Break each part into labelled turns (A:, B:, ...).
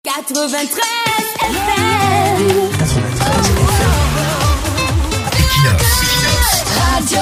A: 93 FM.
B: 93 FM.
A: Radio.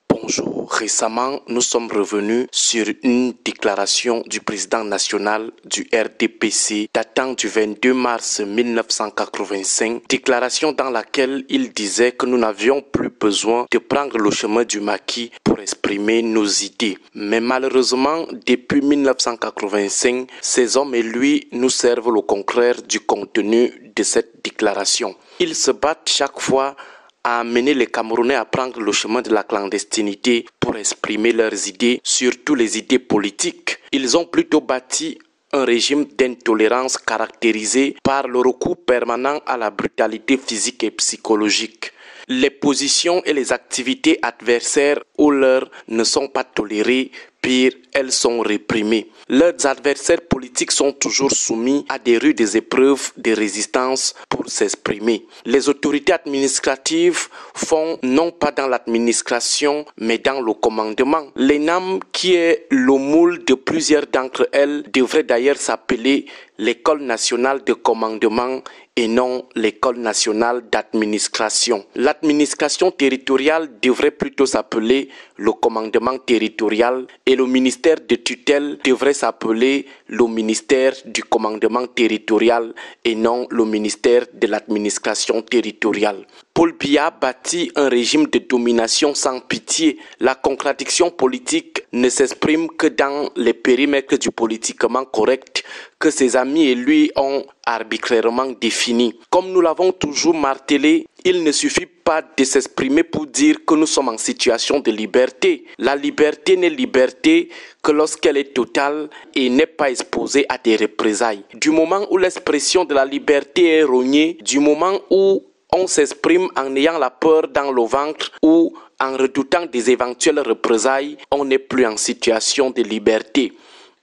C: Bonjour. Récemment, nous sommes revenus sur une déclaration du président national du RDPC datant du 22 mars 1985, déclaration dans laquelle il disait que nous n'avions plus besoin de prendre le chemin du maquis pour exprimer nos idées. Mais malheureusement, depuis 1985, ces hommes et lui nous servent le contraire du contenu de cette déclaration. Ils se battent chaque fois à amener les Camerounais à prendre le chemin de la clandestinité pour exprimer leurs idées, surtout les idées politiques. Ils ont plutôt bâti un régime d'intolérance caractérisé par le recours permanent à la brutalité physique et psychologique. Les positions et les activités adversaires aux leurs ne sont pas tolérées, pire, elles sont réprimées. Leurs adversaires politiques sont toujours soumis à des rudes épreuves de résistance pour s'exprimer. Les autorités administratives font non pas dans l'administration, mais dans le commandement. L'ENAM, qui est le moule de plusieurs d'entre elles, devrait d'ailleurs s'appeler l'École nationale de commandement et non l'École nationale d'administration. L'administration territoriale devrait plutôt s'appeler le commandement territorial et le ministère de tutelle devrait s'appeler le ministère du commandement territorial et non le ministère de l'administration territoriale. Paul Biya bâtit un régime de domination sans pitié. La contradiction politique ne s'exprime que dans les périmètres du politiquement correct que ses amis et lui ont arbitrairement défini. Comme nous l'avons toujours martelé, il ne suffit pas de s'exprimer pour dire que nous sommes en situation de liberté. La liberté n'est liberté que lorsqu'elle est totale et n'est pas exposée à des représailles. Du moment où l'expression de la liberté est rognée, du moment où on s'exprime en ayant la peur dans le ventre ou en redoutant des éventuelles représailles, on n'est plus en situation de liberté.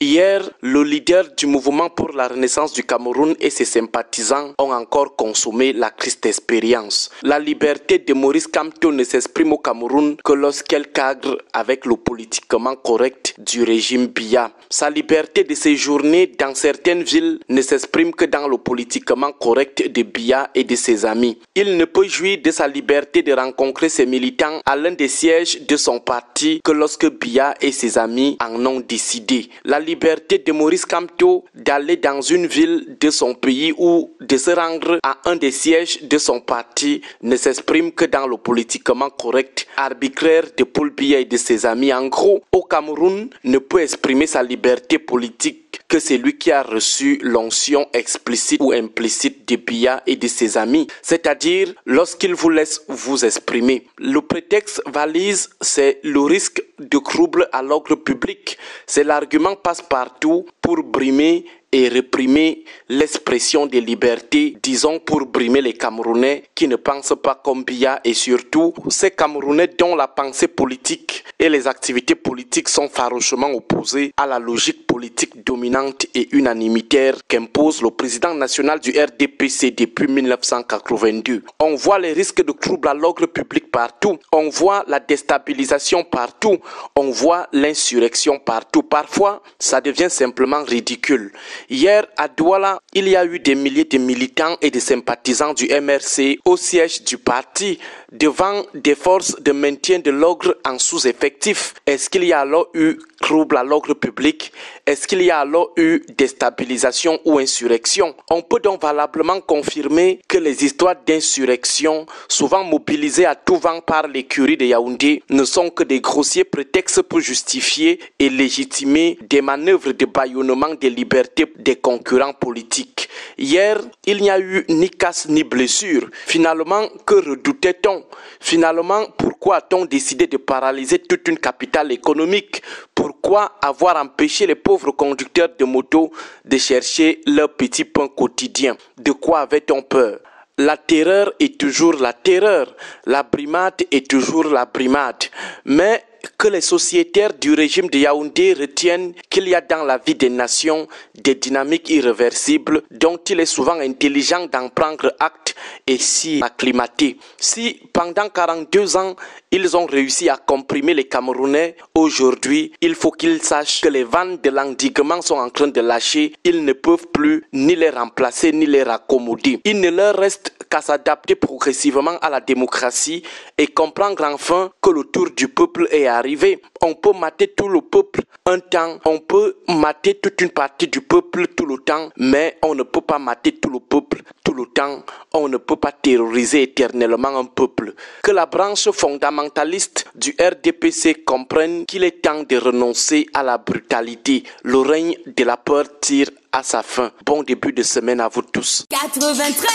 C: Hier, le leader du mouvement pour la renaissance du Cameroun et ses sympathisants ont encore consommé la triste expérience. La liberté de Maurice Kamto ne s'exprime au Cameroun que lorsqu'elle cadre avec le politiquement correct du régime Biya. Sa liberté de séjourner dans certaines villes ne s'exprime que dans le politiquement correct de Biya et de ses amis. Il ne peut jouir de sa liberté de rencontrer ses militants à l'un des sièges de son parti que lorsque Biya et ses amis en ont décidé. La liberté de Maurice Kamto d'aller dans une ville de son pays ou de se rendre à un des sièges de son parti ne s'exprime que dans le politiquement correct arbitraire de Paul Biya et de ses amis. En gros, au Cameroun ne peut exprimer sa liberté politique que celui qui a reçu l'onction explicite ou implicite de Biya et de ses amis, c'est-à-dire lorsqu'il vous laisse vous exprimer. Le prétexte valise, c'est le risque de trouble à l'ordre public. C'est l'argument passe-partout pour brimer et réprimer l'expression des libertés, disons pour brimer les Camerounais qui ne pensent pas comme Biya et surtout ces Camerounais dont la pensée politique et les activités politiques sont farouchement opposées à la logique politique dominante et unanimitaire qu'impose le président national du RDPC depuis 1982. On voit les risques de troubles à l'ordre public partout, on voit la déstabilisation partout, on voit l'insurrection partout. Parfois, ça devient simplement ridicule. Hier, à Douala, il y a eu des milliers de militants et de sympathisants du MRC au siège du parti devant des forces de maintien de l'ordre en sous-effectif. Est-ce qu'il y a alors eu trouble à l'ordre public? Est-ce qu'il y a alors eu déstabilisation ou insurrection? On peut donc valablement confirmer que les histoires d'insurrection, souvent mobilisées à tout vent par l'écurie de Yaoundé, ne sont que des grossiers prétextes pour justifier et légitimer des manœuvres de bâillonnement des libertés des concurrents politiques. Hier, il n'y a eu ni casse ni blessure. Finalement, que redoutait-on? Finalement, pourquoi a-t-on décidé de paralyser toute une capitale économique? Pourquoi avoir empêché les pauvres conducteurs de moto de chercher leur petit pain quotidien? De quoi avait-on peur? La terreur est toujours la terreur. La brimade est toujours la brimade. Mais que les sociétaires du régime de Yaoundé retiennent qu'il y a dans la vie des nations des dynamiques irréversibles dont il est souvent intelligent d'en prendre acte et s'y acclimater. Si pendant 42 ans, ils ont réussi à comprimer les Camerounais, aujourd'hui, il faut qu'ils sachent que les vannes de l'endiguement sont en train de lâcher. Ils ne peuvent plus ni les remplacer ni les raccommoder. Il ne leur reste qu'à s'adapter progressivement à la démocratie et comprendre enfin que le tour du peuple est arrivé. On peut mater tout le peuple un temps, on peut mater toute une partie du peuple tout le temps, mais on ne peut pas mater tout le peuple tout le temps. On ne peut pas terroriser éternellement un peuple. Que la branche fondamentaliste du RDPC comprenne qu'il est temps de renoncer à la brutalité. Le règne de la peur tire à sa fin. Bon début de semaine à vous tous.
A: 93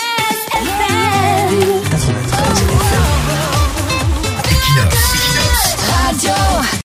A: FM.